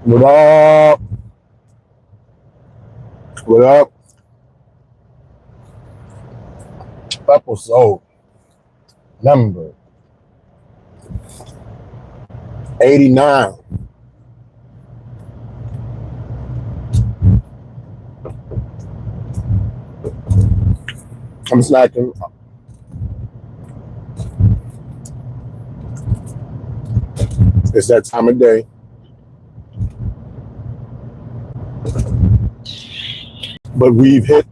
What up? What up? Episode number 89. I'm snacking. It's that time of day. But we've hit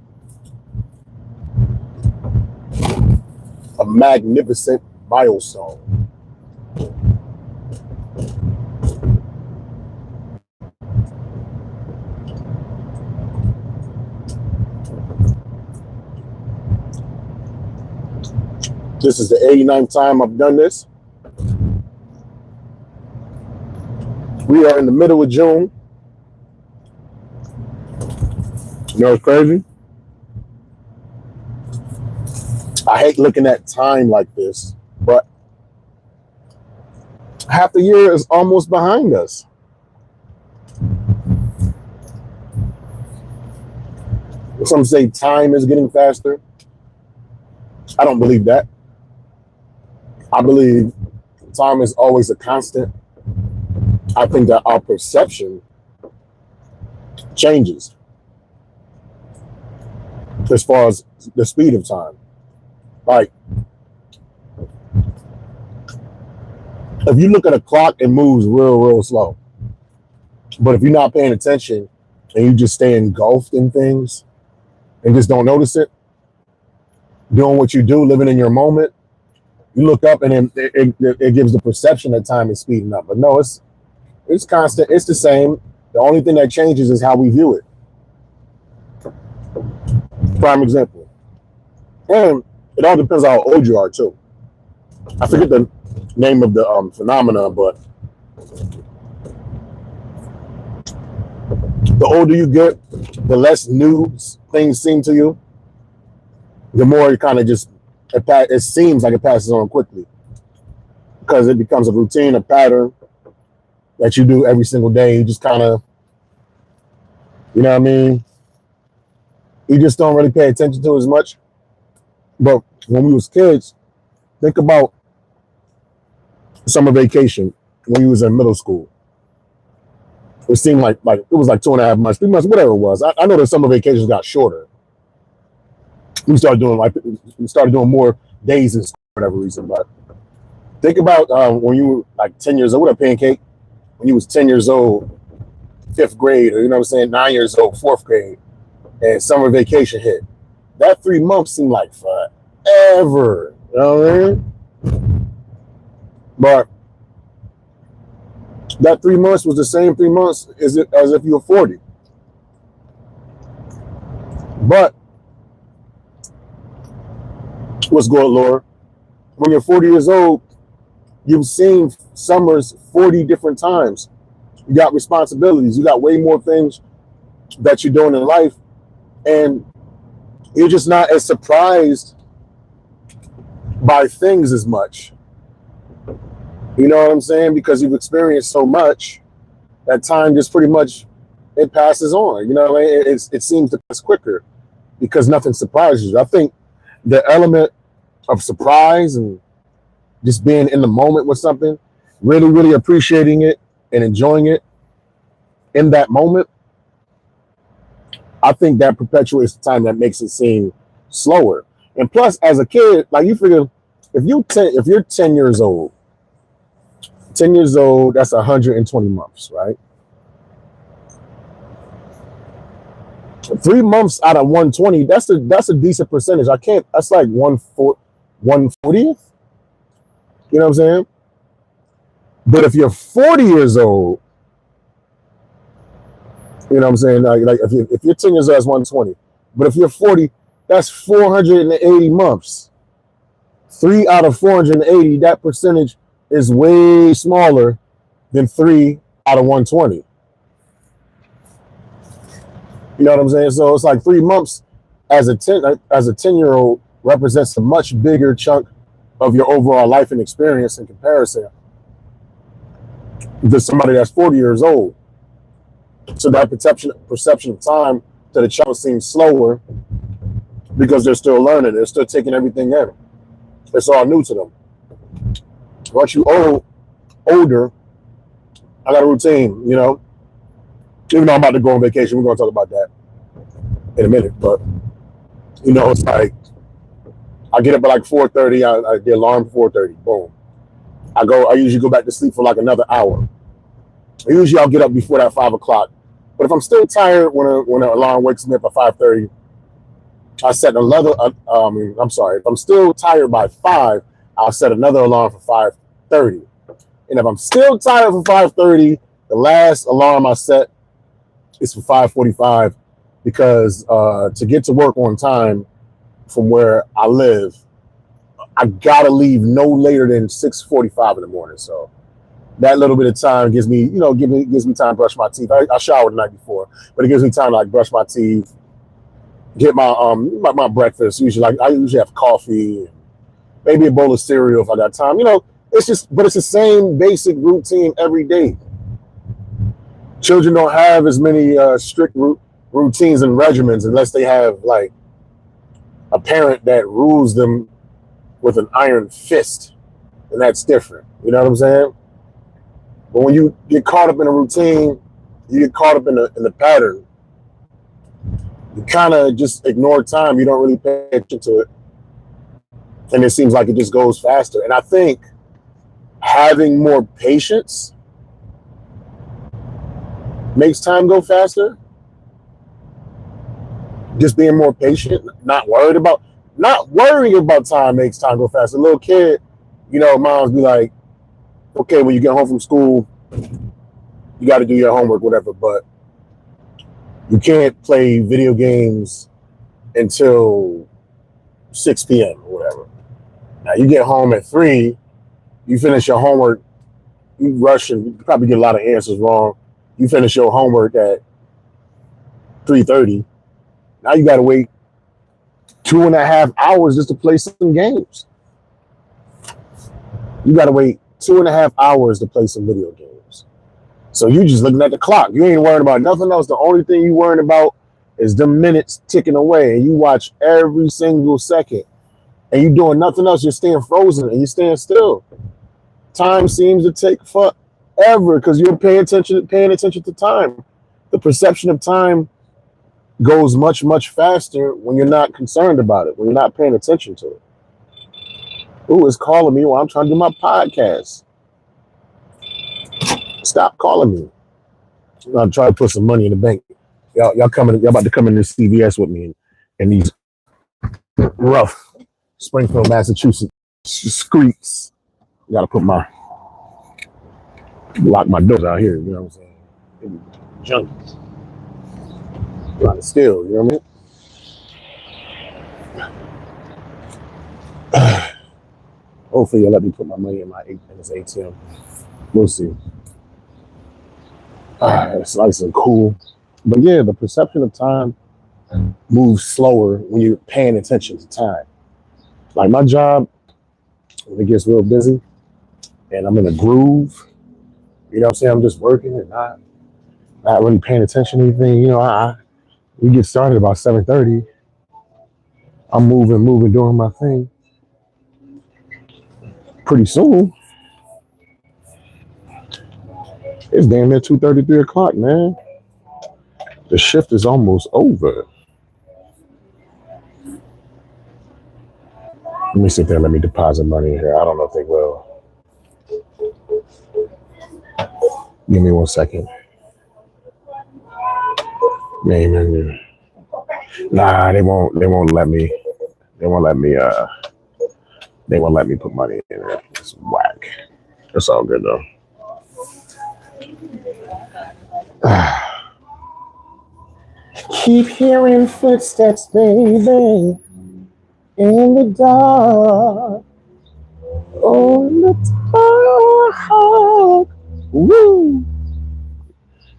a magnificent milestone. This is the 89th time I've done this. We are in the middle of June. You know what's crazy? I hate looking at time like this, but half the year is almost behind us. Some say time is getting faster. I don't believe that. I believe time is always a constant. I think that our perception changes as far as the speed of time. Like, if you look at a clock, it moves real slow. But if you're not paying attention and you just stay engulfed in things and just don't notice it, doing what you do, living in your moment, you look up and it gives the perception that time is speeding up. But no, it's constant. It's the same. The only thing that changes is how we view it. Prime example. And it all depends on how old you are, too. I forget the name of the phenomena, but the older you get, the less new things seem to you. The more it kind of just, it seems like it passes on quickly because it becomes a routine, a pattern that you do every single day. You just kind of, you know what I mean? You just don't really pay attention to it as much. But when we was kids, think about summer vacation when you was in middle school. It seemed like it was like 2.5 months, 3 months, whatever it was. I know the summer vacations got shorter. We started doing more days in school for whatever reason. But think about when you were like 10 years old. What a pancake! When you was 10 years old, 5th grade, or 9 years old, 4th grade, and summer vacation hit. That 3 months seemed like forever. You know what I mean? But that 3 months was the same 3 months as if you were 40. But what's good, Laura? When you're 40 years old, you've seen summers 40 different times. You got responsibilities. You got way more things that you're doing in life. And you're just not as surprised by things as much. You know what I'm saying? Because you've experienced so much that time just pretty much, it passes on. You know what I mean? It seems to pass quicker because nothing surprises you. I think the element of surprise and just being in the moment with something, really appreciating it and enjoying it in that moment, I think that perpetuates the time that makes it seem slower. And plus, as a kid, like you figure, if you're 10 years old, 10 years old, that's 120 months, right? 3 months out of 120, that's a decent percentage. That's like 1/40th. You know what I'm saying? But if you're 40 years old, you know what I'm saying? Like if you're 10 years old, that's 120. But if you're 40, that's 480 months. 3 out of 480, that percentage is way smaller than 3 out of 120. You know what I'm saying? So it's like 3 months as a 10-year-old represents a much bigger chunk of your overall life and experience in comparison to somebody that's 40 years old. So that perception of time to the child seems slower because they're still learning. They're still taking everything in. It's all new to them. Once you older, I got a routine, Even though I'm about to go on vacation, we're going to talk about that in a minute. But, it's like I get up at like 4:30. I get alarm 4:30. Boom. I usually go back to sleep for like another hour. Usually I'll get up before that 5 o'clock. But if I'm still tired when an alarm wakes me up at 5:30, I set another. I'm sorry. If I'm still tired by 5, I'll set another alarm for 5:30. And if I'm still tired for 5:30, the last alarm I set is for 5:45 because to get to work on time from where I live, I gotta leave no later than 6:45 in the morning. So that little bit of time gives me, gives me time to brush my teeth. I showered the night before, but it gives me time to like brush my teeth, get my breakfast. I usually have coffee, and maybe a bowl of cereal if I got time. But it's the same basic routine every day. Children don't have as many strict routines and regimens unless they have like a parent that rules them with an iron fist, and that's different. You know what I'm saying? But when you get caught up in a routine, you get caught up in the pattern. You kind of just ignore time. You don't really pay attention to it, and it seems like it just goes faster. And I think having more patience makes time go faster. Just being more patient, not worrying about time makes time go faster. A little kid, moms be like, okay, when you get home from school, you got to do your homework, whatever, but you can't play video games until 6 p.m. or whatever. Now you get home at 3, you finish your homework, you rush and you probably get a lot of answers wrong. You finish your homework at 3:30. Now you got to wait 2.5 hours just to play some games. You got to wait 2.5 hours to play some video games. So you just looking at the clock. You ain't worrying about nothing else. The only thing you worrying about is the minutes ticking away, and you watch every single second, and you doing nothing else. You're staying frozen and you're staying still. Time seems to take forever because you're paying attention to time. The perception of time goes much, much faster when you're not concerned about it, when you're not paying attention to it. Who is calling me while I'm trying to do my podcast? Stop calling me. I'm trying to put some money in the bank. Y'all about to come in this CVS with me in these rough Springfield, Massachusetts streets. Gotta lock my doors out here, you know what I'm saying? Junkies. A lot of skill, you know what I mean? Hopefully you'll let me put my money in this ATM. We'll see. It's nice and cool. But yeah, the perception of time moves slower when you're paying attention to time. Like my job, when it gets real busy and I'm in a groove, you know what I'm saying? I'm just working and not really paying attention to anything. We get started about 7:30. I'm moving, doing my thing. Pretty soon, it's damn near 2:30, 3 o'clock, man. The shift is almost over. Let me sit there and let me deposit money in here. I don't know if they will. Give me 1 second. Man. Nah, they won't let me. They won't let me put money in there. It's whack. It's all good though. Keep hearing footsteps, baby, in the dark. Oh, in the dark. Woo!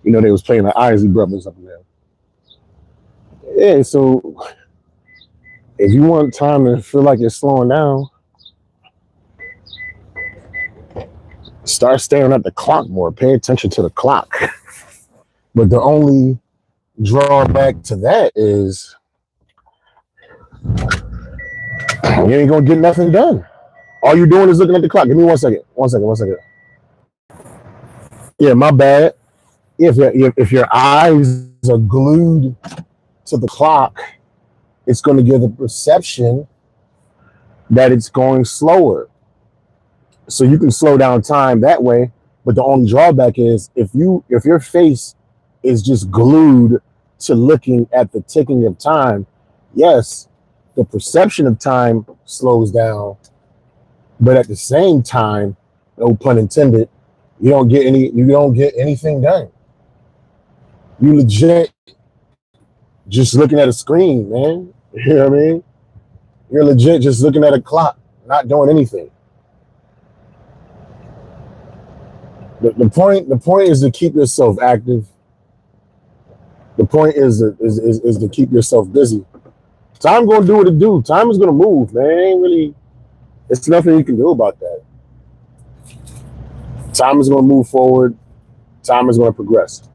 They was playing the Isley Brothers up there. Yeah, so if you want time to feel like you're slowing down, start staring at the clock more. Pay attention to the clock. But the only drawback to that is you ain't gonna get nothing done. All you're doing is looking at the clock. Give me 1 second. 1 second. 1 second. Yeah, my bad. If your eyes are glued to the clock, it's going to give the perception that it's going slower. So you can slow down time that way. But the only drawback is if your face is just glued to looking at the ticking of time, yes, the perception of time slows down, but at the same time, no pun intended, you don't get anything done. You legit just looking at a screen, man. You know what I mean? You're legit just looking at a clock, not doing anything. The point is to keep yourself active. The point is to keep yourself busy. Time gonna do what it do. Time is gonna move, man. Ain't really, it's nothing you can do about that. Time is gonna move forward. Time is gonna progress.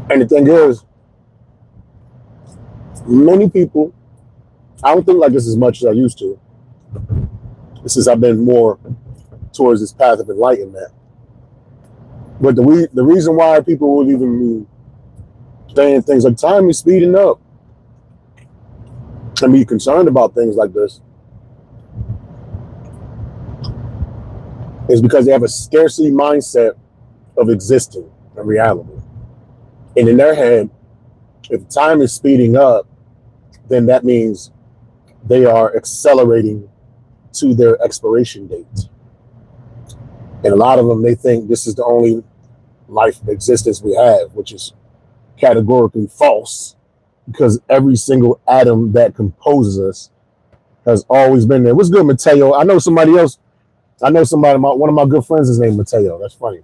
And the thing is, many people, I don't think like this as much as I used to, since I've been more towards this path of enlightenment. But the reason why people will even be saying things like time is speeding up and be concerned about things like this is because they have a scarcity mindset of existing in reality. And in their head, if time is speeding up, then that means they are accelerating to their expiration date. And a lot of them, they think this is the only life existence we have, which is categorically false, because every single atom that composes us has always been there. What's good, Mateo? I know somebody, one of my good friends is named Mateo. That's funny.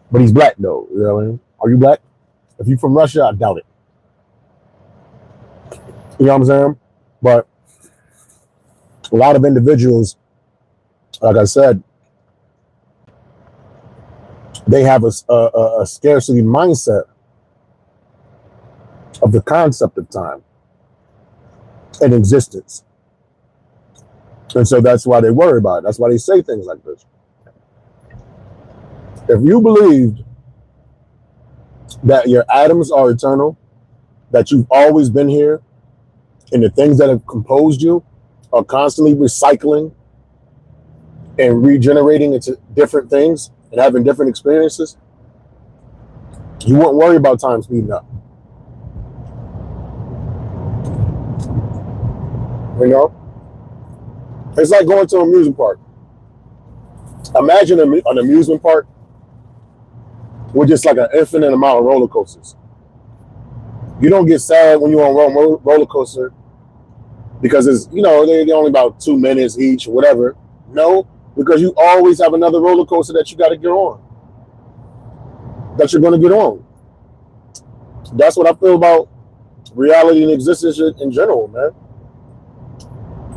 But he's black, though. You know what I mean? Are you black? If you're from Russia, I doubt it. You know what I'm saying? But a lot of individuals, like I said, they have a scarcity mindset of the concept of time and existence. And so that's why they worry about it. That's why they say things like this. If you believed that your atoms are eternal, that you've always been here, and the things that have composed you are constantly recycling and regenerating into different things and having different experiences, you won't worry about time speeding up. You know? It's like going to an amusement park. Imagine an amusement park with just like an infinite amount of roller coasters. You don't get sad when you're on a roller coaster because it's, they're only about 2 minutes each or whatever. No, because you always have another roller coaster that you got to get on, that you're going to get on. That's what I feel about reality and existence in general, man.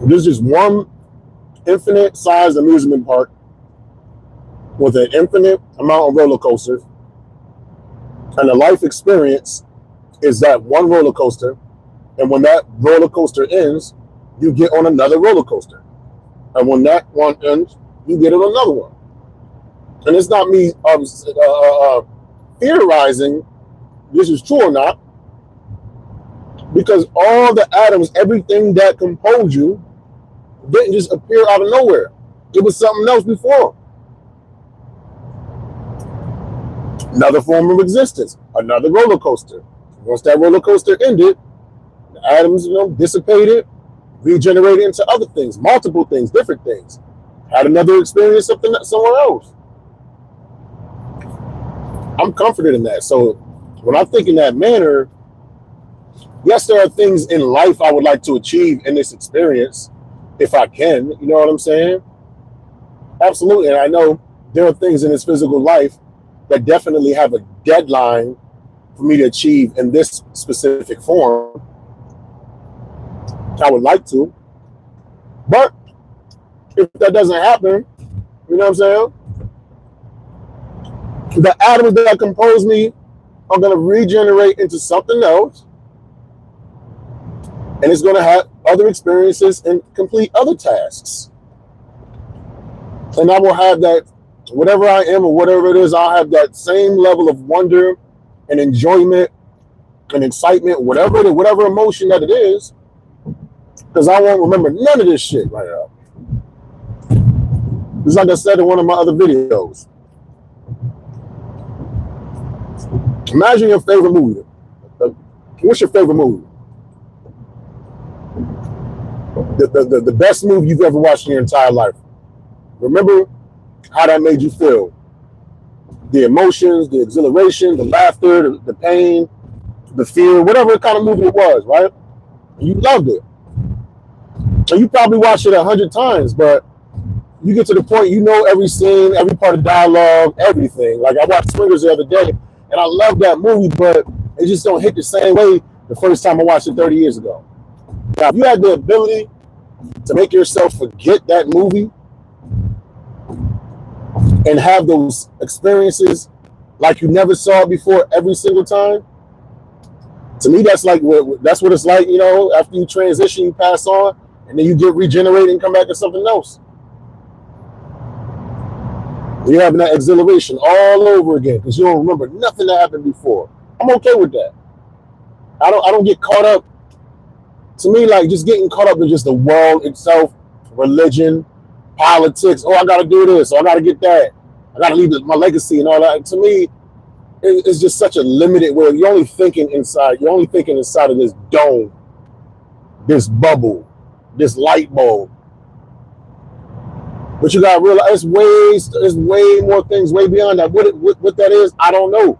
There's just one infinite sized amusement park with an infinite amount of roller coasters, and the life experience is that one roller coaster, and when that roller coaster ends, you get on another roller coaster, and when that one ends, you get on another one. And it's not me theorizing this is true or not, because all the atoms, everything that compose you, didn't just appear out of nowhere. It was something else before. Another form of existence, another roller coaster. Once that roller coaster ended, the atoms, dissipated, regenerated into other things, multiple things, different things. Had another experience somewhere else. I'm comforted in that. So when I think in that manner, yes, there are things in life I would like to achieve in this experience, if I can. You know what I'm saying? Absolutely. And I know there are things in this physical life that definitely have a deadline for me to achieve in this specific form. I would like to. But if that doesn't happen, you know what I'm saying? The atoms that compose me are going to regenerate into something else, and it's going to have other experiences and complete other tasks. And I will have that, whatever I am or whatever it is, I'll have that same level of wonder and enjoyment and excitement, whatever emotion that it is, because I won't remember none of this shit right now. It's like I said in one of my other videos. Imagine your favorite movie. What's your favorite movie? The best movie you've ever watched in your entire life. Remember how that made you feel. The emotions, the exhilaration, the laughter, the pain, the fear, whatever kind of movie it was, right? You loved it. And you probably watched it 100 times, but you get to the point, you know every scene, every part of dialogue, everything. Like I watched Swingers the other day, and I love that movie, but it just don't hit the same way the first time I watched it 30 years ago. Now, if you had the ability to make yourself forget that movie and have those experiences like you never saw it before every single time, to me, that's what it's like, you know, after you transition, you pass on, and then you get regenerated and come back to something else. You're having that exhilaration all over again because you don't remember nothing that happened before. I'm okay with that. I don't get caught up. To me, like just getting caught up in just the world itself, religion, politics. Oh, I got to do this. Oh, I got to get that. I got to leave my legacy and all that. To me, it's just such a limited way. You're only thinking inside. You're only thinking inside of this dome, this bubble, this light bulb. But you got to realize there's way more things way beyond that. What that is, I don't know.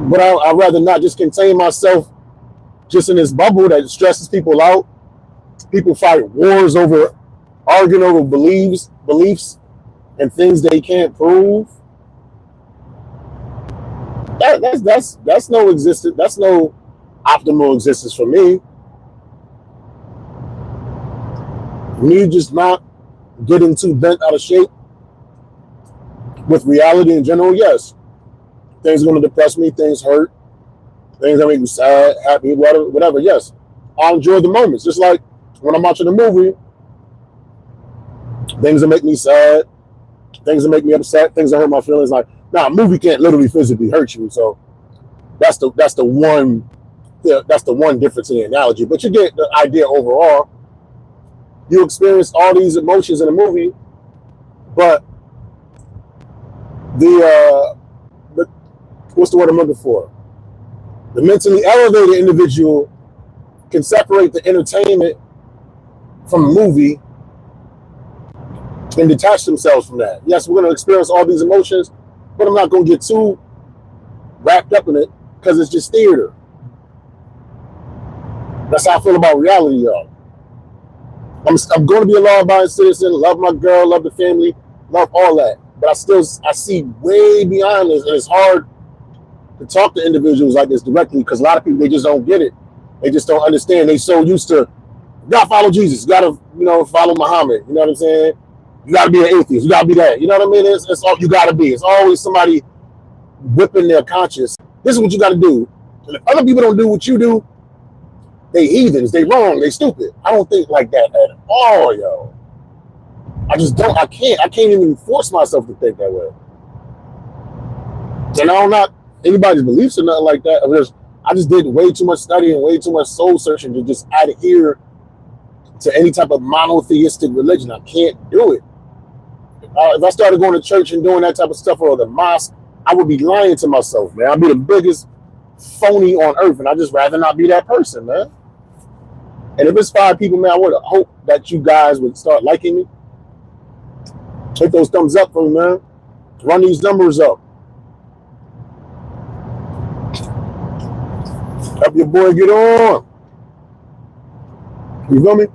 But I'd rather not just contain myself just in this bubble that stresses people out. People fight wars over, arguing over beliefs and things they can't prove. That's no existence. That's no optimal existence for me. Me just not getting too bent out of shape with reality in general. Yes, things are going to depress me. Things hurt. Things that make me sad, happy, whatever. Yes, I'll enjoy the moments. Just like when I'm watching a movie, things that make me sad, things that make me upset, things that hurt my feelings. Like, a movie can't literally physically hurt you. So that's the one difference in the analogy. But you get the idea overall. You experience all these emotions in a movie, but the what's the word I'm looking for? The mentally elevated individual can separate the entertainment from the movie and detach themselves from that. Yes, we're going to experience all these emotions, but I'm not going to get too wrapped up in it because it's just theater. That's how I feel about reality, y'all. I'm going to be a law-abiding citizen, love my girl, love the family, love all that. But I see way beyond this, and it's hard to talk to individuals like this directly because a lot of people, they just don't get it. They just don't understand. They so used to, you got to follow Jesus. You got to, follow Muhammad. You know what I'm saying? You got to be an atheist. You got to be that. You know what I mean? It's all you got to be. It's always somebody whipping their conscience. This is what you got to do. And if other people don't do what you do, they heathens, they wrong, they stupid. I don't think like that at all, yo. I just don't. I can't even force myself to think that way. And I'm not anybody's beliefs or nothing like that. I just did way too much studying, way too much soul searching to just adhere to any type of monotheistic religion. I can't do it. If I started going to church and doing that type of stuff or the mosque, I would be lying to myself, man. I'd be the biggest phony on earth, and I'd just rather not be that person, man. And if it's 5 people, man, I would hope that you guys would start liking me. Hit those thumbs up for me, man. Run these numbers up. Help your boy get on. You feel me?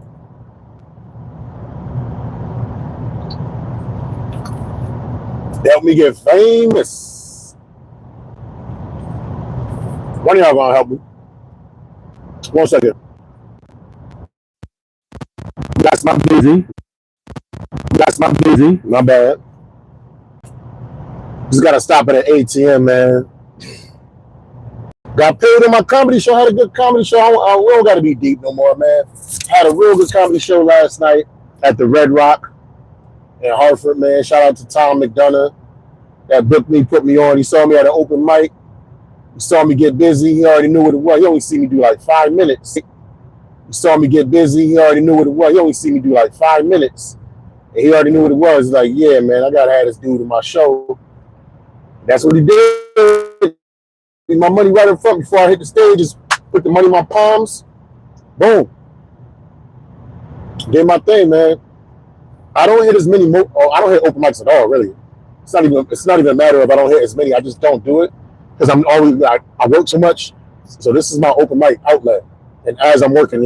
Help me get famous. One of y'all gonna help me. 1 second. That's my busy. My bad. Just gotta stop at an ATM, man. Got paid on my comedy show. Had a good comedy show. We don't gotta be deep no more, man. Had a real good comedy show last night at the Red Rock in Hartford, man. Shout out to Tom McDonough that booked me, put me on. He saw me at an open mic. He saw me get busy. He already knew what it was. He only see me do like 5 minutes. He saw me get busy. He already knew what it was. He only see me do like 5 minutes. And he already knew what it was. He's like, yeah, man, I gotta have this dude in my show. That's what he did. My money right in front before I hit the stage. Just put the money in my palms. Boom. Did my thing, man. I don't hit as many. I don't hit open mics at all, really. It's not even a matter of I don't hit as many. I just don't do it because I work so much. So this is my open mic outlet. And as I'm working,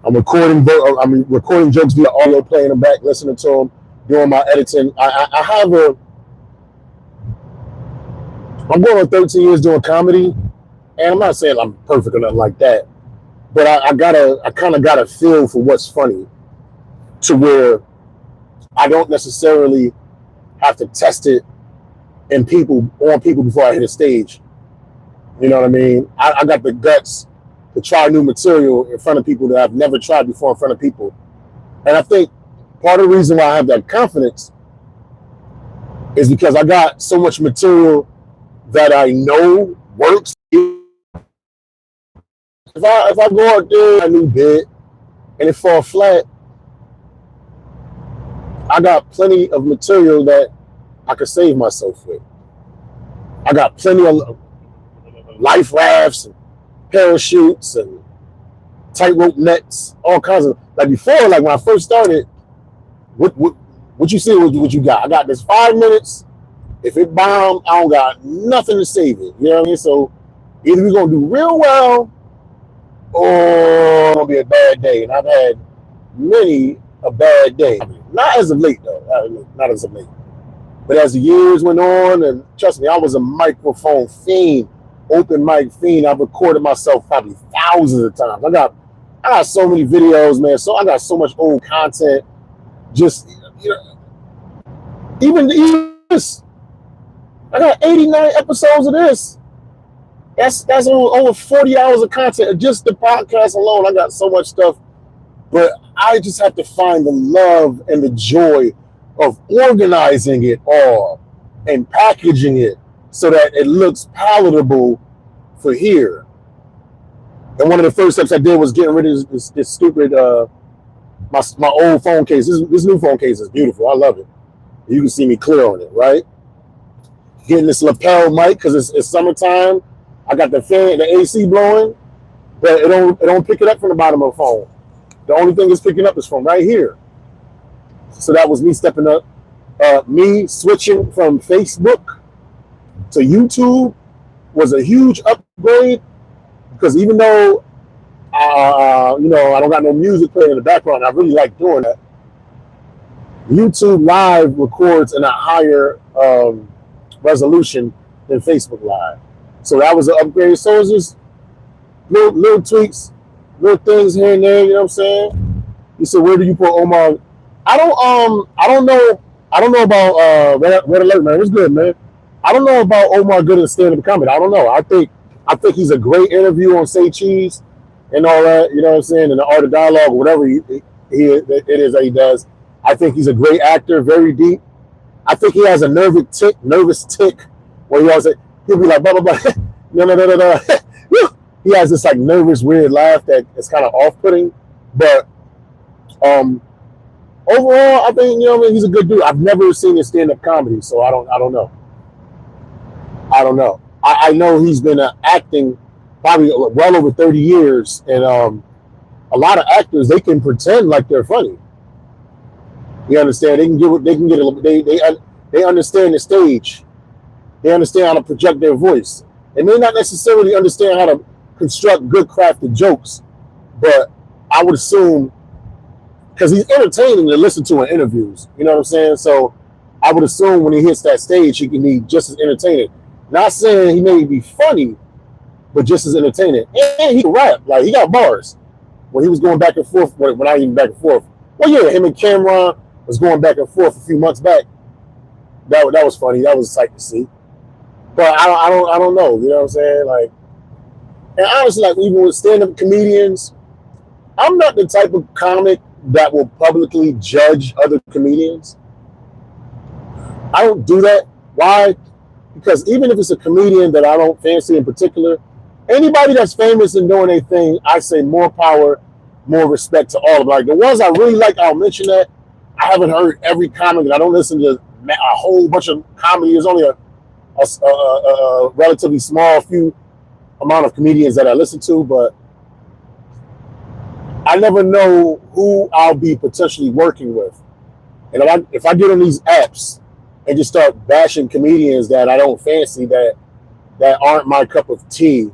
I'm recording jokes via audio, playing them back, listening to them, doing my editing. I'm going on 13 years doing comedy, and I'm not saying I'm perfect or nothing like that, but I kind of got a feel for what's funny, to where I don't necessarily have to test it on people before I hit a stage. You know what I mean? I got the guts to try new material in front of people that I've never tried before in front of people, and I think part of the reason why I have that confidence is because I got so much material that I know works. If I go out there a new bit and it fall flat, I got plenty of material that I could save myself with. I got plenty of life rafts and parachutes and tightrope nets, all kinds of, like before, like when I first started, what you see, what you got? I got this 5 minutes. If it bombed, I don't got nothing to save it. You know what I mean? So either we're gonna do real well or it's gonna be a bad day. And I've had many a bad day. Not as of late though. Not as of late. But as the years went on, and trust me, I was a microphone fiend, open mic fiend. I've recorded myself probably thousands of times. I got so many videos, man. So I got so much old content. Just even this. I got 89 episodes of this. That's over 40 hours of content. Just the podcast alone, I got so much stuff. But I just have to find the love and the joy of organizing it all and packaging it so that it looks palatable for here. And one of the first steps I did was getting rid of this stupid, my old phone case. This new phone case is beautiful. I love it. You can see me clear on it, right? Getting this lapel mic because it's summertime. I got the fan, the AC blowing, but it don't pick it up from the bottom of the phone. The only thing it's picking up is from right here. So that was me stepping up. Me switching from Facebook to YouTube was a huge upgrade because even though I don't got no music playing in the background, I really like doing that. YouTube Live records in a higher resolution than Facebook Live. So that was an upgrade. So it's just little tweaks, little things here and there, you know what I'm saying? You said, where do you put Omar? I don't know about Red Alert, man. It was good, man. I don't know about Omar Good at stand-up comedy. I don't know. I think he's a great interview on Say Cheese and all that, you know what I'm saying? And the art of dialogue, whatever it is that he does. I think he's a great actor, very deep. I think he has a nervous tick, where he'll be like, blah, blah, blah. No. He has this like nervous, weird laugh that is kind of off-putting. But overall, I think, he's a good dude. I've never seen his stand-up comedy, so I don't know. I know he's been acting probably well over 30 years, and a lot of actors, they can pretend like they're funny. You understand? They understand the stage. They understand how to project their voice. They may not necessarily understand how to construct good crafted jokes, but I would assume, because he's entertaining to listen to in interviews, you know what I'm saying? So I would assume when he hits that stage, he can be just as entertaining. Not saying he may be funny, but just as entertaining. And he can rap. Like, he got bars. When he was going back and forth, when I even back and forth. Well, yeah, him and Cameron was going back and forth a few months back. That was funny. That was a sight to see. But I don't know. You know what I'm saying? Like, and honestly, like even with stand-up comedians, I'm not the type of comic that will publicly judge other comedians. I don't do that. Why? Because even if it's a comedian that I don't fancy in particular, anybody that's famous and doing a thing, I say more power, more respect to all of them. Like the ones I really like, I'll mention that. I haven't heard every comic, and I don't listen to a whole bunch of comedy. There's only a relatively small few amount of comedians that I listen to, but I never know who I'll be potentially working with. And if I get on these apps and just start bashing comedians that I don't fancy, that aren't my cup of tea,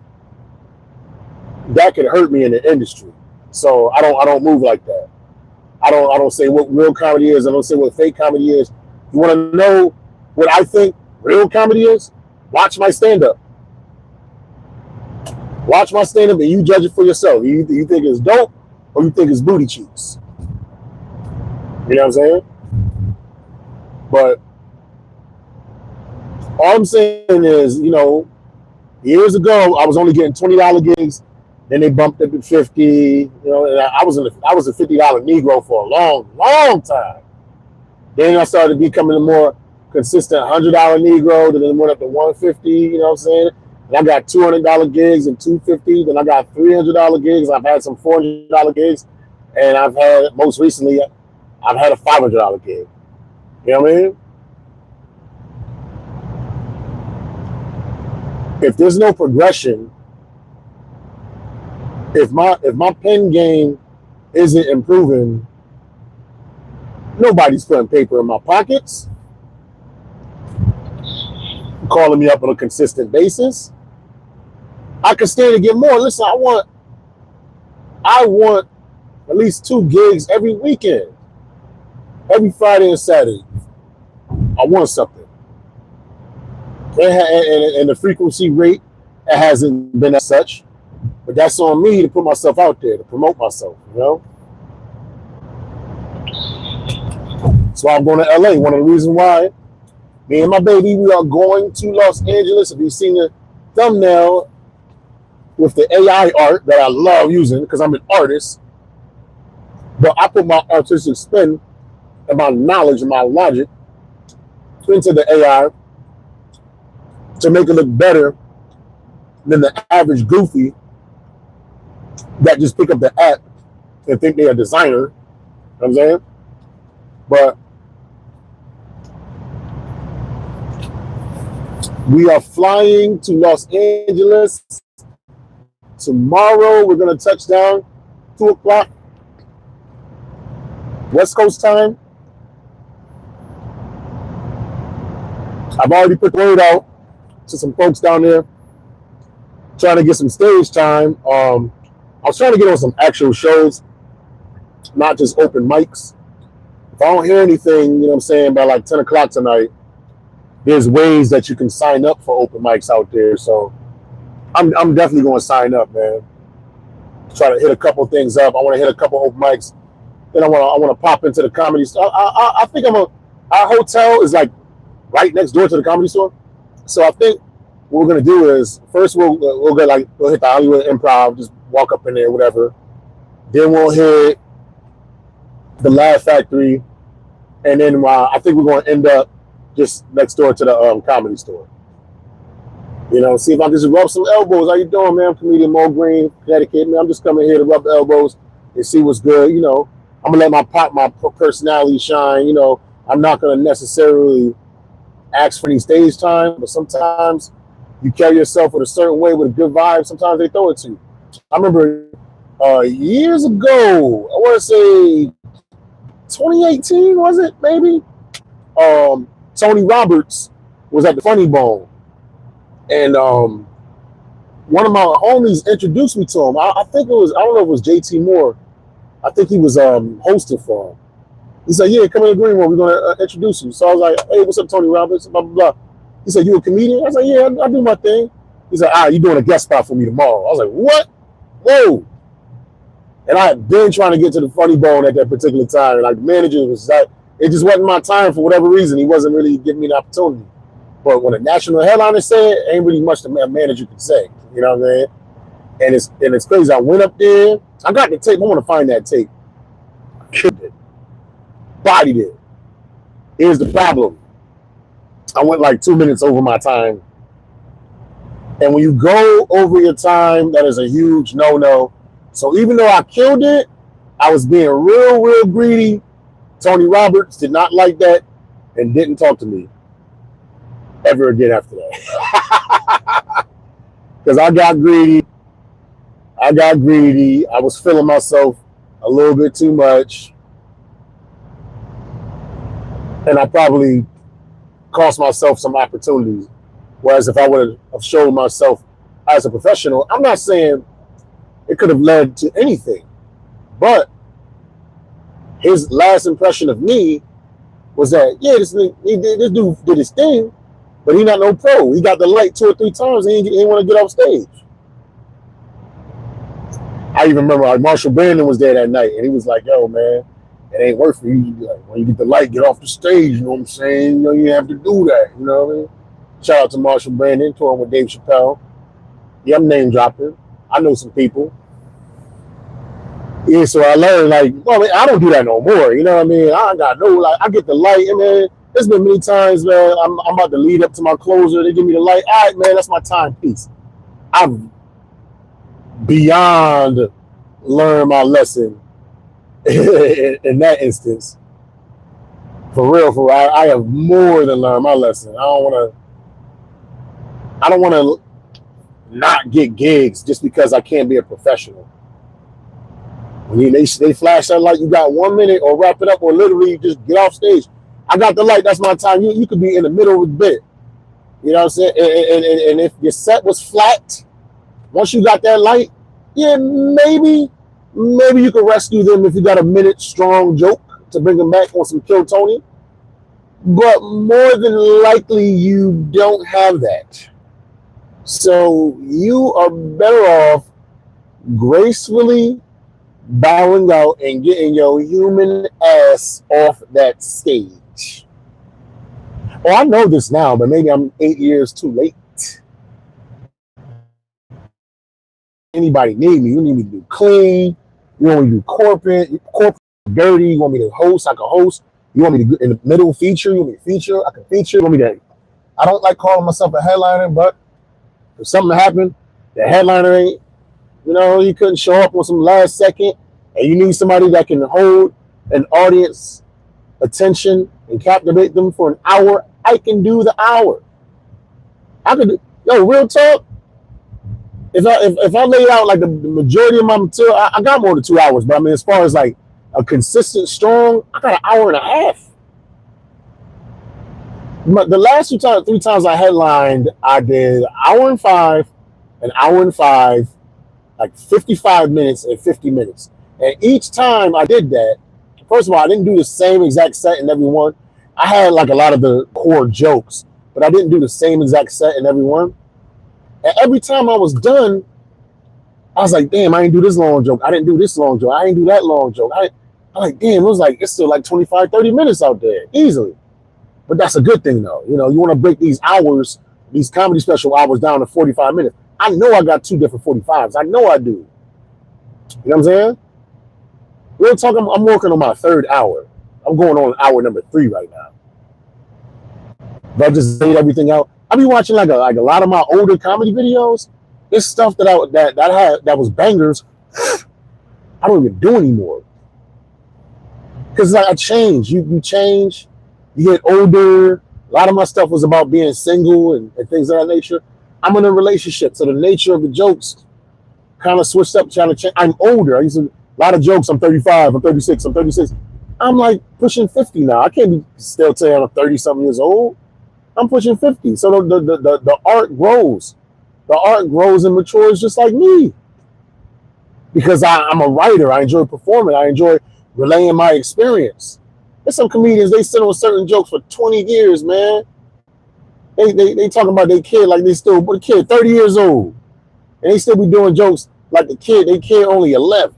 that could hurt me in the industry. So I don't move like that. I don't say what real comedy is. I don't say what fake comedy is. You want to know what I think real comedy is? Watch my stand-up. Watch my stand-up and you judge it for yourself. You think it's dope or you think it's booty cheeks. You know what I'm saying? But all I'm saying is, years ago I was only getting $20 gigs. Then they bumped up to 50. And I was a $50 Negro for a long, long time. Then I started becoming a more consistent $100 Negro. Then it went up to 150. You know what I'm saying? And I got $200 gigs and $250. Then I got $300 gigs. I've had some $400 gigs, and most recently I've had a $500 gig. You know what I mean? If there's no progression, if my pen game isn't improving, nobody's putting paper in my pockets, calling me up on a consistent basis. I can stand to get more. Listen, I want at least 2 gigs every weekend, every Friday and Saturday. I want something. And the frequency rate, it hasn't been as such. But that's on me to put myself out there, to promote myself, That's why I'm going to LA. One of the reasons why me and my baby, we are going to Los Angeles. If you've seen the thumbnail with the AI art that I love using because I'm an artist, but I put my artistic spin and my knowledge and my logic into the AI to make it look better than the average goofy that just pick up the app and think they're a designer. You know what I'm saying? But we are flying to Los Angeles tomorrow. We're going to touch down 2 o'clock West Coast time. I've already put the word out to some folks down there trying to get some stage time. I was trying to get on some actual shows, not just open mics. If I don't hear anything, by like 10 o'clock tonight, there's ways that you can sign up for open mics out there. So I'm definitely going to sign up, man. Try to hit a couple things up. I want to hit a couple open mics. Then I want to pop into the comedy store. I think our hotel is like right next door to the comedy store. So I think what we're gonna do is first we'll hit the Hollywood Improv, just walk up in there, whatever. Then we'll hit the Laugh Factory, and then I think we're gonna end up just next door to the comedy store. See if I can just rub some elbows. How you doing, man? I'm comedian Mo Green, Connecticut. Man, I'm just coming here to rub elbows and see what's good. I'm gonna let my personality shine. I'm not gonna necessarily ask for any stage time, but sometimes you carry yourself with a certain way with a good vibe. Sometimes they throw it to you. I remember years ago, I want to say 2018, was it maybe? Tony Roberts was at the Funny Bone, and one of my homies introduced me to him. I think it was, I don't know if it was JT Moore. I think he was hosting for him. He said, yeah, come in the green room. We're going to introduce you. So I was like, hey, what's up, Tony Roberts? Blah, blah, blah. He said, you a comedian? I was like, yeah, I do my thing. He said, you doing a guest spot for me tomorrow. I was like, what? Whoa. And I had been trying to get to the Funny Bone at that particular time. And like the manager was It just wasn't my time for whatever reason. He wasn't really giving me the opportunity. But when a national headliner said, ain't really much the manager could say. You know what I mean? And it's crazy. I went up there. I got the tape. I want to find that tape. I killed it. Bodied it. Here's the problem. I went like 2 minutes over my time. And when you go over your time, that is a huge no-no. So even though I killed it, I was being real, real greedy. Tony Roberts did not like that and didn't talk to me ever again after that. Because I got greedy. I was feeling myself a little bit too much. And I probably cost myself some opportunities. Whereas if I would have showed myself as a professional, I'm not saying it could have led to anything. But his last impression of me was that, yeah, this dude did his thing, but he not no pro. He got the light 2 or 3 times and he didn't want to get off stage. I even remember Marshall Brandon was there that night, and he was like, yo, man, it ain't worth it. When you get the light, get off the stage, you know what I'm saying? You know, you have to do that, you know what I mean? Shout out to Marshall Brandon, touring with Dave Chappelle. Yeah, I'm name dropping. I know some people. Yeah, so I learned, like, well, I don't do that no more. You know what I mean? I got no, like, I get the light, and man, there's been many times, man, I'm about to lead up to my closer. They give me the light. All right, man, that's my timepiece. I've beyond learned my lesson in that instance. For real, I have more than learned my lesson. I don't want to not get gigs just because I can't be a professional. When they flash that light, you got 1 minute, or wrap it up, or literally just get off stage. I got the light, that's my time. You could be in the middle of the bit. You know what I'm saying? And if your set was flat, once you got that light, yeah, maybe you could rescue them if you got a minute strong joke to bring them back on some Kill Tony. But more than likely, you don't have that. So you are better off gracefully bowing out and getting your human ass off that stage. Oh, I know this now, but maybe I'm 8 years too late. Anybody need me? You need me to do clean. You want me to do corporate dirty. You want me to host? I can host. You want me to in the middle feature? You want me to feature? I can feature. You want me to? I don't like calling myself a headliner, but if something happened, the headliner ain't, you know, you couldn't show up on some last second, and you need somebody that can hold an audience attention and captivate them for an hour, I can do the hour. I could do, real talk. If I lay out like the majority of my material, I got more than 2 hours. But I mean, as far as like a consistent strong, I got an hour and a half. But the last 3 times I headlined, I did an hour and 5, like 55 minutes and 50 minutes. And each time I did that, first of all, I didn't do the same exact set in every one. I had like a lot of the core jokes, but I didn't do the same exact set in every one. And every time I was done, I was like, damn, I didn't do this long joke. I didn't do this long joke. I didn't do that long joke. I'm like, damn, it's still like 25, 30 minutes out there, easily. But that's a good thing, though. You know, you want to break these hours, these comedy special hours down to 45 minutes. I know I got 2 different 45s. I know I do. You know what I'm saying? Real talk, I'm working on my 3rd hour. I'm going on hour number 3 right now. But I just laid everything out. I be watching like a lot of my older comedy videos. This stuff that was bangers, I don't even do anymore. Because I change. You change. You get older. A lot of my stuff was about being single and things of that nature. I'm in a relationship, so the nature of the jokes kind of switched up, trying to change. I'm older. I used to, a lot of jokes. I'm 35. I'm 36. I'm 36. I'm like pushing 50 now. I can't be still saying I'm 30-something years old. I'm pushing 50. So the art grows. The art grows and matures just like me. Because I'm a writer. I enjoy performing. I enjoy relaying my experience. There's some comedians, they sit on certain jokes for 20 years, man. They talking about their kid like they still, but a kid 30 years old. And they still be doing jokes like their kid only 11.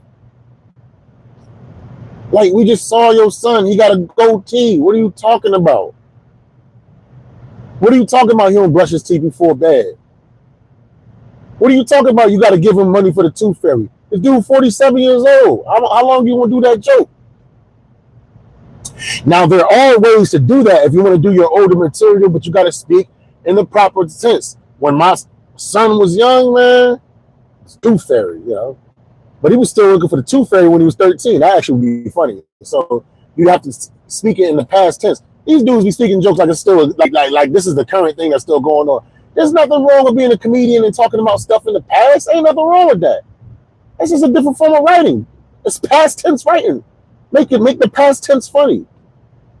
Like, we just saw your son. He got a goatee. What are you talking about? What are you talking about? He don't brush his teeth before bed. What are you talking about? You got to give him money for the tooth fairy. This dude 47 years old. How long do you want to do that joke? Now, there are ways to do that if you want to do your older material, but you got to speak in the proper sense. When my son was young, man, it's tooth fairy, you know. But he was still looking for the tooth fairy when he was 13. That actually would be funny. So you have to speak it in the past tense. These dudes be speaking jokes like it's still like this is the current thing that's still going on. There's nothing wrong with being a comedian and talking about stuff in the past. Ain't nothing wrong with that. It's just a different form of writing. It's past tense writing. Make the past tense funny.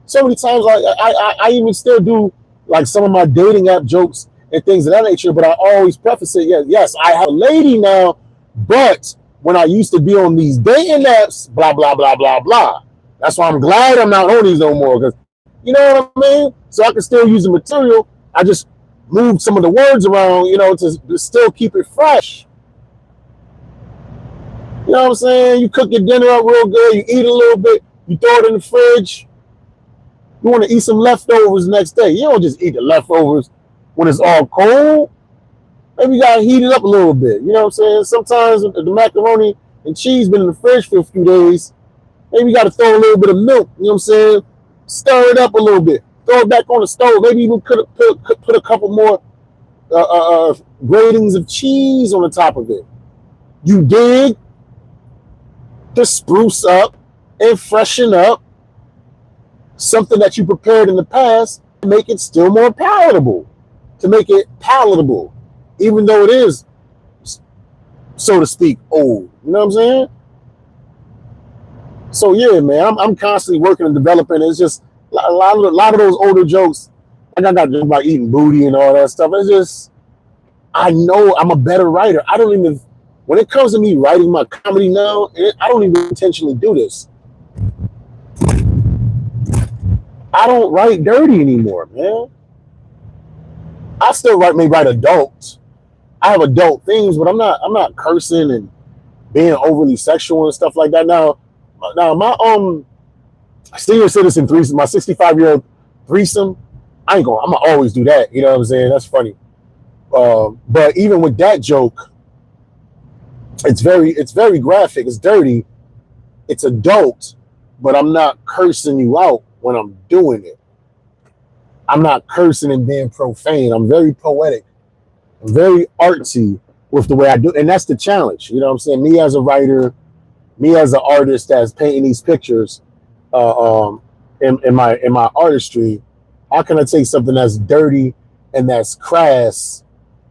So many times, like I even still do like some of my dating app jokes and things of that nature, but I always preface it. Yes, I have a lady now, but when I used to be on these dating apps, blah blah blah blah blah. That's why I'm glad I'm not on these no more, because you know what I mean. So I can still use the material. I just moved some of the words around, you know, to still keep it fresh. You know what I'm saying? You cook your dinner up real good. You eat a little bit. You throw it in the fridge. You want to eat some leftovers next day. You don't just eat the leftovers when it's all cold. Maybe you got to heat it up a little bit. You know what I'm saying? Sometimes the macaroni and cheese been in the fridge for a few days. Maybe you got to throw a little bit of milk. You know what I'm saying? Stir it up a little bit. Throw it back on the stove. Maybe even put a couple more gratings of cheese on the top of it. You dig? To spruce up and freshen up something that you prepared in the past, to make it still more palatable, even though it is, so to speak, old. You know what I'm saying? So yeah, man, I'm constantly working and developing. It's just a lot of those older jokes. Like I got jokes about eating booty and all that stuff. It's just, I know I'm a better writer. I don't even, when it comes to me writing my comedy now, I don't even intentionally do this. I don't write dirty anymore, man. I still write adult. I have adult themes, but I'm not cursing and being overly sexual and stuff like that. Now my senior citizen threesome, my 65-year-old threesome, I'm gonna always do that. You know what I'm saying? That's funny. But even with that joke, it's very graphic. It's dirty. It's adult, but I'm not cursing you out when I'm doing it. I'm not cursing and being profane. I'm very poetic. I'm very artsy with the way I do, and that's the challenge. You know what I'm saying? Me as a writer, me as an artist that's painting these pictures, in my artistry, how can I take something that's dirty and that's crass,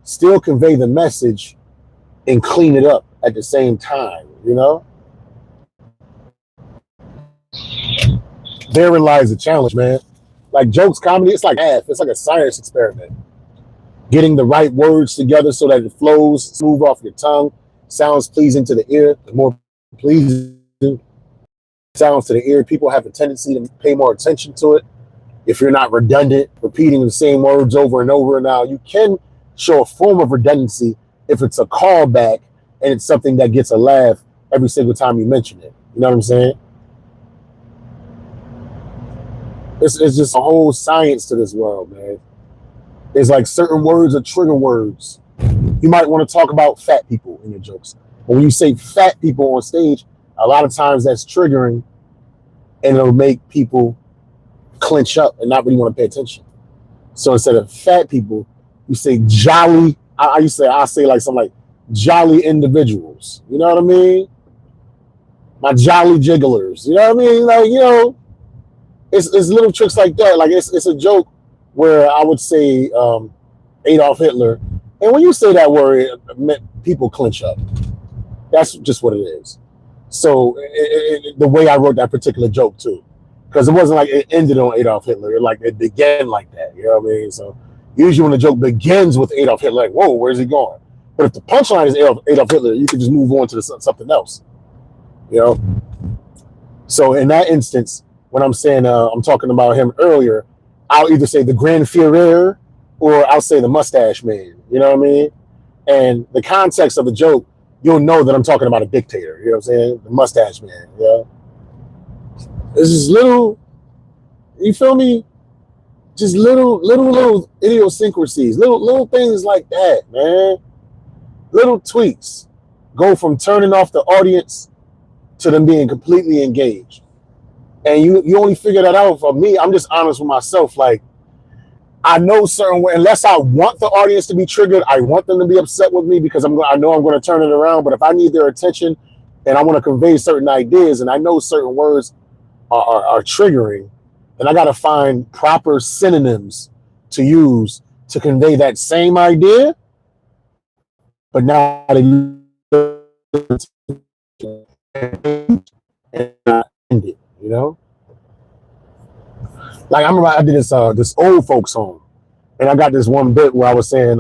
still convey the message, and clean it up at the same time? You know, therein lies the challenge, man. Like jokes, comedy, it's like math. It's like a science experiment. Getting the right words together so that it flows smooth off your tongue, sounds pleasing to the ear. The more pleasing sounds to the ear, people have a tendency to pay more attention to it. If you're not redundant, repeating the same words over and over. Now, you can show a form of redundancy if it's a callback and it's something that gets a laugh every single time you mention it. You know what I'm saying? It's just a whole science to this world, man. It's like certain words are trigger words. You might want to talk about fat people in your jokes. But when you say fat people on stage, a lot of times that's triggering, and it'll make people clench up and not really want to pay attention. So instead of fat people, you say jolly. I say like something like jolly individuals. You know what I mean? My jolly jigglers. You know what I mean? Like, you know, it's little tricks like that. Like it's a joke where I would say Adolf Hitler, and when you say that word, people clench up. That's just what it is. So the way I wrote that particular joke too, because it wasn't like it ended on Adolf Hitler. It began like that. You know what I mean? So usually when the joke begins with Adolf Hitler, like, whoa, where's he going? But if the punchline is Adolf Hitler, you can just move on to something else. You know. So in that instance, when I'm saying I'm talking about him earlier, I'll either say the Grand Führer or I'll say the Mustache Man. You know what I mean? And the context of the joke, you'll know that I'm talking about a dictator. You know what I'm saying? The Mustache Man. Yeah. It's just little, you feel me? Just little idiosyncrasies, little things like that, man. Little tweaks go from turning off the audience to them being completely engaged. And you only figure that out. For me, I'm just honest with myself. Like, I know certain way, unless I want the audience to be triggered, I want them to be upset with me because I know I'm going to turn it around. But if I need their attention and I want to convey certain ideas and I know certain words are triggering, then I got to find proper synonyms to use to convey that same idea. But now they end it, you know? Like I remember I did this old folks home, and I got this one bit where I was saying,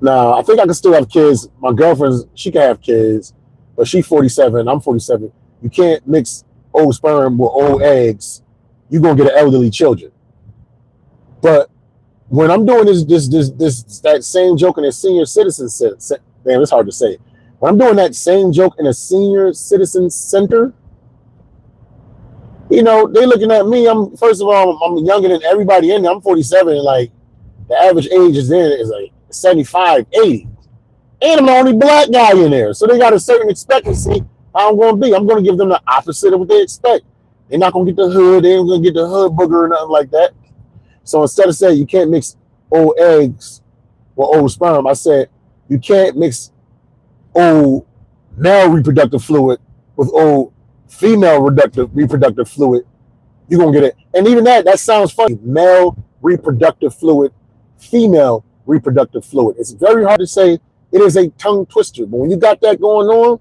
now I think I can still have kids. My girlfriend, she can have kids, but she's 47. I'm 47. You can't mix old sperm with old eggs. You're gonna get an elderly children. But when I'm doing that same joke in a senior citizen center, damn, it's hard to say. When I'm doing that same joke in a senior citizen center, you know, they looking at me. First of all, I'm younger than everybody in there. I'm 47, and like the average age is like 75, 80. And I'm the only black guy in there. So they got a certain expectancy how I'm going to be. I'm going to give them the opposite of what they expect. They're not going to get the hood. They ain't going to get the hood booger or nothing like that. So instead of saying you can't mix old eggs with old sperm, I said you can't mix old male reproductive fluid with old female reproductive fluid. You're going to get it. And even that sounds funny. Male reproductive fluid, female reproductive fluid. It's very hard to say. It is a tongue twister. But when you got that going on,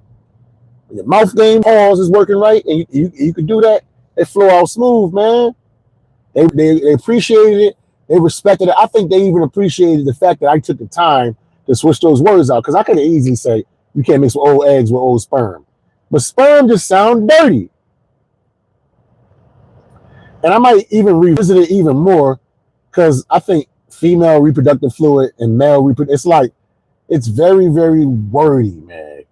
your mouth game pause is working right, and you can do that, it flow out smooth, man. They appreciated it. They respected it. I think they even appreciated the fact that I took the time to switch those words out, because I could have easily say you can't mix old eggs with old sperm. But sperm just sound dirty. And I might even revisit it even more, because I think female reproductive fluid and male reproductive, it's very, very wordy, man.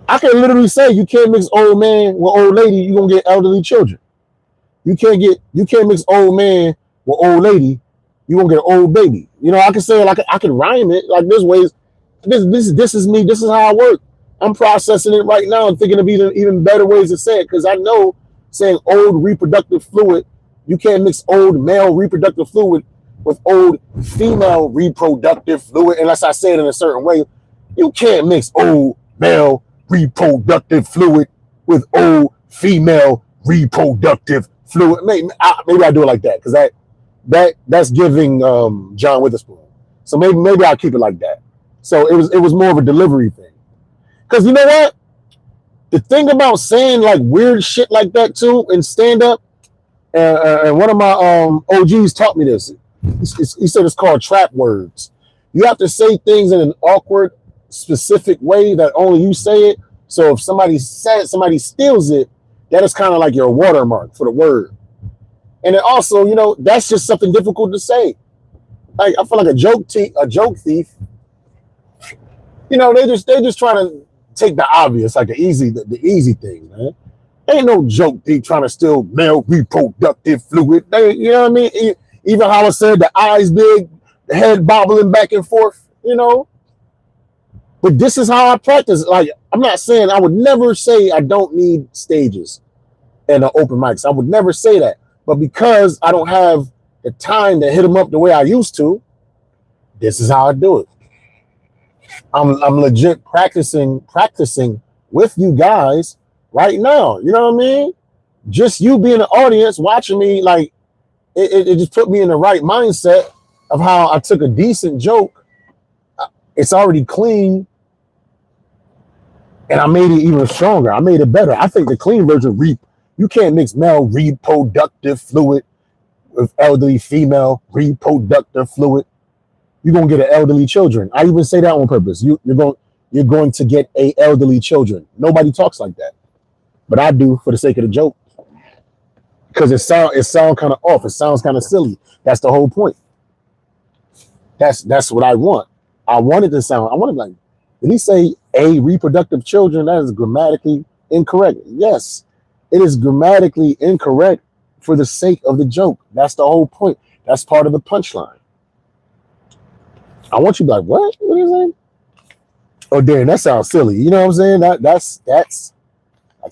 I can literally say you can't mix old man with old lady, you're gonna get elderly children. You can't mix old man with old lady, you're gonna get an old baby. You know, I can say it like I can rhyme it. Like there's ways. This is me, this is how I work. I'm processing it right now and thinking of even better ways to say it, because I know saying old reproductive fluid, you can't mix old male reproductive fluid with old female reproductive fluid unless I say it in a certain way. You can't mix old male reproductive fluid with old female reproductive fluid. Maybe I do it like that, because that's giving John Witherspoon. So maybe I'll keep it like that. So it was more of a delivery thing. Because you know what? The thing about saying like weird shit like that too in stand up, and one of my OGs taught me this. He said it's called trap words. You have to say things in an awkward, specific way that only you say it. So if somebody steals it, that is kind of like your watermark for the word. And then also, you know, that's just something difficult to say. Like I feel like a joke thief. You know, they just trying to take the obvious, like the easy thing, man. Ain't no joke thief trying to steal male reproductive fluid. You know what I mean? Even how I said the eyes big, the head bobbling back and forth, you know. But this is how I practice. Like, I'm not saying, I would never say I don't need stages and open mics. I would never say that. But because I don't have the time to hit them up the way I used to, this is how I do it. I'm legit practicing with you guys right now. You know what I mean? Just you being an audience watching me, like it just put me in the right mindset of how I took a decent joke. It's already clean, and I made it even stronger. I made it better. I think the clean version, you can't mix male reproductive fluid with elderly female reproductive fluid. You're gonna get an elderly children. I even say that on purpose. You're going to get a elderly children. Nobody talks like that, but I do for the sake of the joke, because it sound kind of off. It sounds kind of silly. That's the whole point. That's what I want. I wanted like, did he say a reproductive children? That is grammatically incorrect. Yes, It is grammatically incorrect for the sake of the joke. That's the whole point. That's part of the punchline. I want you to be like, what? What is that? Oh, damn, that sounds silly. You know what I'm saying? That's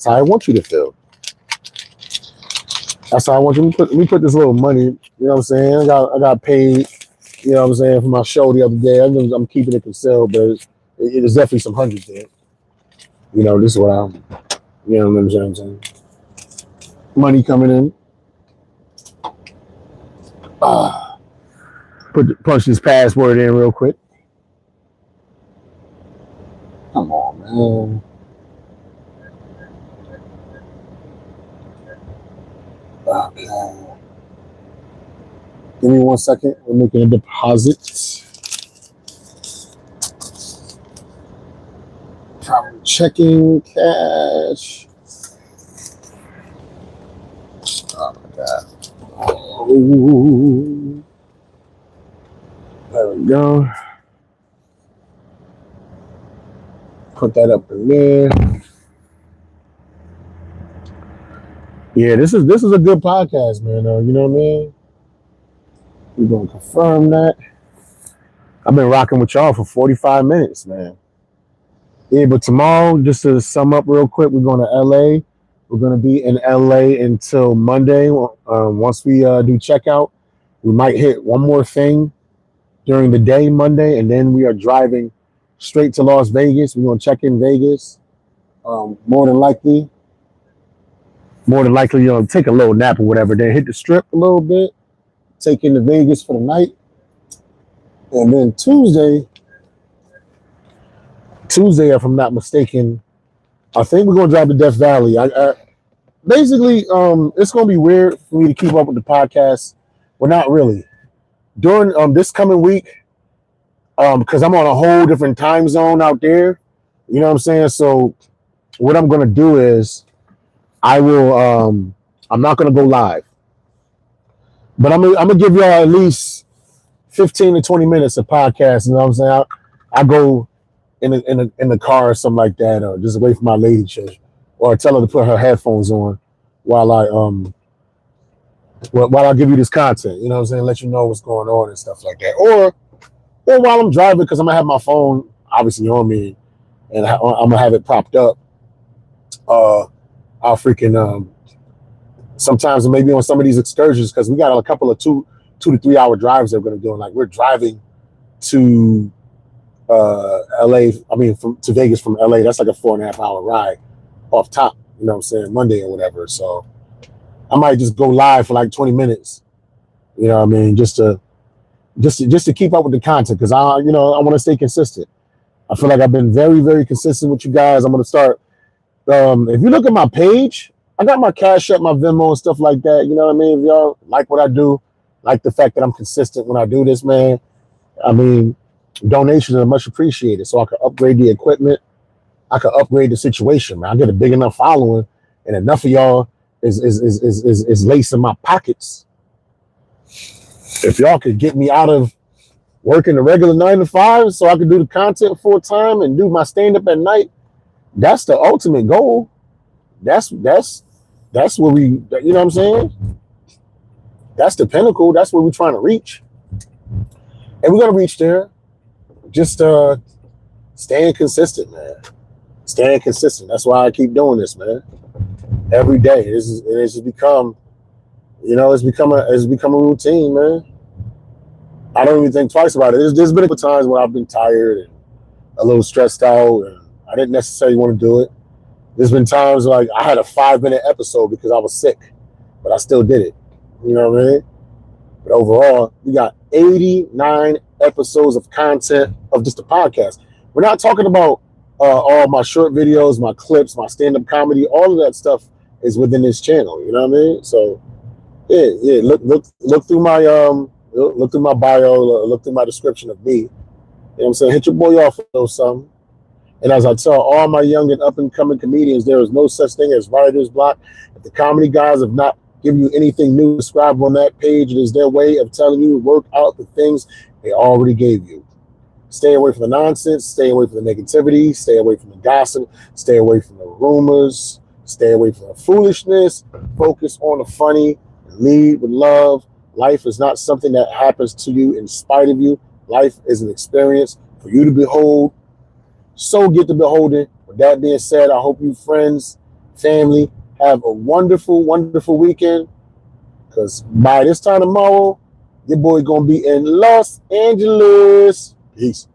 how I want you to feel. That's how I want you to put. Let me put this little money. You know what I'm saying? I got paid. You know what I'm saying, for my show the other day. I'm keeping it concealed, but there's definitely some hundreds there. You know, this is what I'm. You know what I'm saying? Money coming in. Punch this password in real quick. Come on, man. Okay. Give me 1 second. We're making a deposit. Checking cash. Oh my God. Oh. There we go. Put that up in there. Yeah, this is a good podcast, man. You know what I mean? We're gonna confirm that. I've been rocking with y'all for 45 minutes, man. Yeah, but tomorrow, just to sum up real quick, we're going to LA. We're going to be in LA until Monday. Once we do checkout, we might hit one more thing during the day Monday, and then we are driving straight to Las Vegas. We're going to check in Vegas. More than likely, take a little nap or whatever. Then hit the strip a little bit, take into Vegas for the night, and then Tuesday, if I'm not mistaken, I think we're gonna drive to Death Valley. Basically, it's gonna be weird for me to keep up with the podcast. Well, not really. During this coming week, because I'm on a whole different time zone out there. You know what I'm saying? So what I'm gonna do is I will. I'm not gonna go live, but I'm gonna give y'all at least 15 to 20 minutes of podcast. You know what I'm saying? I go in the car or something like that, or just away from my lady chick, or tell her to put her headphones on while I give you this content. You know what I'm saying? Let you know what's going on and stuff like that. Or while I'm driving, because I'm gonna have my phone obviously on me, and I'm gonna have it propped up. I'll freaking sometimes maybe on some of these excursions, because we got a couple of 2 to 3 hour drives that we're gonna do. And like we're driving to LA, to Vegas from LA. That's like a 4.5 hour ride off top, you know what I'm saying, Monday or whatever. So I might just go live for like 20 minutes, you know what I mean, just to keep up with the content, because I want to stay consistent. I feel like I've been very, very consistent with you guys. I'm going to start, if you look at my page, I got my Cash App, my Venmo and stuff like that, you know what I mean? If y'all like what I do, like the fact that I'm consistent when I do this, man, I mean, donations are much appreciated, so I can upgrade the equipment. I can upgrade the situation, man. I get a big enough following, and enough of y'all is lacing my pockets. If y'all could get me out of working the regular 9 to 5, so I could do the content full time and do my stand up at night, that's the ultimate goal. That's where we, you know what I'm saying? That's the pinnacle. That's where we're trying to reach, and we're gonna reach there. Just staying consistent, man. Staying consistent. That's why I keep doing this, man. Every day. It's just become, it's become a routine, man. I don't even think twice about it. There's been a couple times when I've been tired and a little stressed out, and I didn't necessarily want to do it. There's been times like I had a 5-minute episode because I was sick, but I still did it. You know what I mean? But overall, we got 89 episodes of content of just a podcast. We're not talking about all my short videos, my clips, my stand-up comedy. All of that stuff is within this channel. You know what I mean? So yeah. Look through my look through my bio, look through my description of me. You know what I'm saying? Hit your boy off with something. And as I tell all my young and up-and-coming comedians, there is no such thing as writer's block. If the comedy guys have not given you anything new, subscribe on that page. It is their way of telling you to work out the things they already gave you. Stay away from the nonsense. Stay away from the negativity. Stay away from the gossip. Stay away from the rumors. Stay away from the foolishness. Focus on the funny. Lead with love. Life is not something that happens to you in spite of you. Life is an experience for you to behold. So get to beholding. With that being said, I hope you friends, family, have a wonderful, wonderful weekend. Because by this time tomorrow, your boy gonna be in Los Angeles. Peace.